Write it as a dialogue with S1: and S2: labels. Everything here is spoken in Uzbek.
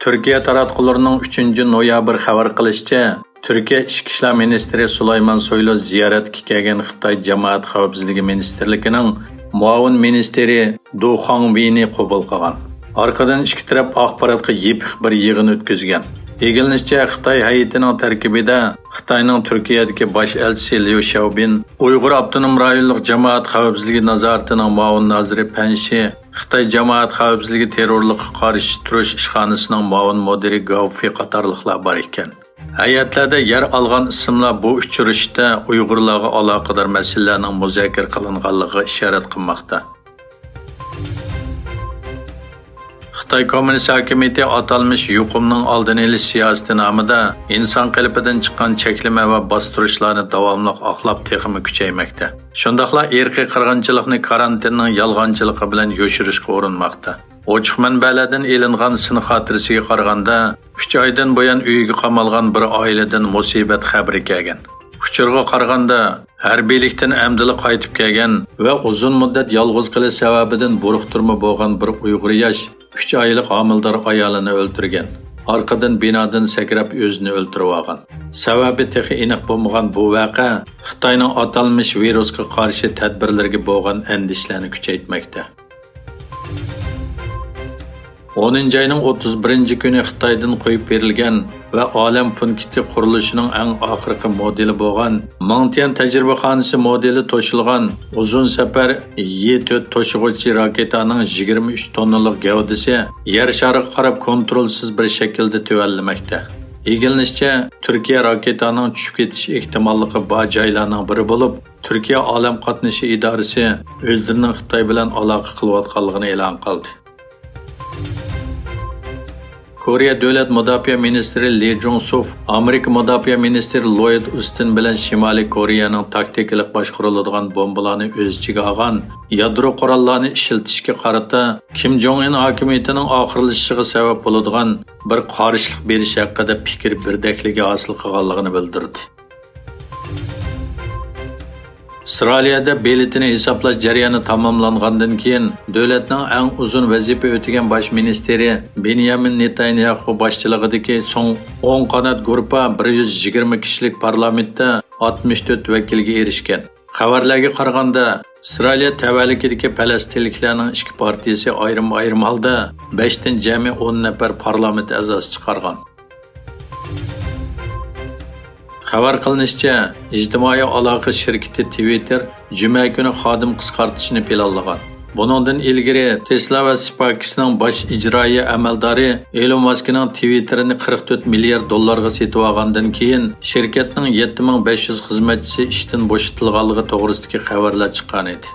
S1: Türkiye taratqularının 3 noyabr xabar qilishicha, Türkiye İçki İşler Ministri Süleyman Soylu ziyoratga kelgan Xitoy Jamoat xavfsizligi ministrligining muavin ministri Du Hongbini qabul qilgan. Arqadan ikki taraf axborotga yepiq bir yig'in o'tkazgan. Egilishicha, Xitoy hay'atining tarkibida Xitoyning Turkiyadagi bosh elchisi Liu Xiaobin, Uyg'ur avtonom rayonlik jamoat xavfsizligi nazoratining muavin naziri Pan Shi, Xitoy jamoat xavfsizligi terrorlikqa qarshi turish ishxonasining muavin mudiri Gao Fei qatorliqlar bor ekan. Hay'atlarda yer olgan ismlar bu uchrashishda Uyg'urlarga aloqador masalalarning muzokara qilinganligiga ishorat qilmoqda. Xitoy Kommunist hokimiyati atalmış yuqumning oldini olish siyosati nomida inson qalbidan chiqqan cheklama va bostirishlarni davomli oqlab texmi kuchaymoqda. Shundaqla irqiy qirg'inchilikni karantinning yolg'onchiligi bilan yo'shirishga urinmoqda. Ochiq manbalardan elingan sin xotirasiga qaraganda 3 oydan buyon uyiga qamalgan bir oiladan musibat xabari kelgan. Uçurga qaraganda harbiylikdan amdili qaytib kelgan va uzun muddat yolg'iz qilish sababidan buruqtirma bo'lgan bir Uyg'ur yosh 3 oylik homildor ayolini o'ldirgan. Orqadan binodan sakrab o'zini o'ldirib olgan. Sababi texi aniq bo'lmagan bu voqea Xitoyning atalmış virusga qarshi tadbirlarga bo'lgan andishlarni kuchaytmoqda. 10 ayning 31 kuni Xitoydan qo'yib berilgan va olam punkti qurilishining eng oxirgi modeli bo'lgan Mangtian tajribaxonasi modeli to'shilgan uzun safar Y4 to'shig'uvchi raketaning 23 tonnalik gavdasi yer shariga qarab kontrolsiz bir shaklda tuvallanmoqda. Egilishicha, Turkiya raketaning tushib ketish ehtimolligi bor joylarning biri bo'lib, Turkiya olam qatnashi idorasi o'zlarining Xitoy bilan aloqa qilayotganligini e'lon qildi. Koreya Davlat Mudofaa Ministri Lee Jong-suk, Amerika Mudofaa Ministri Lloyd Austin bilan Shimoliy Koreyaning taktikalik boshqariladigan bombalarni o'z ichiga olgan yadro qurollarini ishlatishga qarata Kim Jong-un hokimiyatining oxirlashishiga sabab bo'ladigan bir qarshilik berish haqida fikr birdakligi hosil qilganligini bildirdi. Avstraliyada biletini hisoblash jarayoni tamomlangandan keyin davlatning eng uzun vazifa o'tagan bosh ministri Benyamin Netanyahu boshchiligidagi so'ng 10 qanot guruhi 120 kishilik parlamentda 64 vakilga erishgan. Xabarlarga qaraganda, Avstraliya tavallikidagi falastinliklarning ikki partiyasi ayrim holda 5 dan jami 10 nafar parlament a'zosi chiqargan. Xabar qilinishicha, ijtimoiy aloqa shirkati Twitter juma kuni xodim qisqartishni planlagan. Buningdan ilgari Tesla va SpaceX'ning bosh ijroiya amaldori Elon Musk'ning Twitter'ini 44 milliard dollarga sotib olgandan keyin shirkatning 7500 xizmatchisi ishdan bo'shatilganligi to'g'risidagi xabarlar chiqqan edi.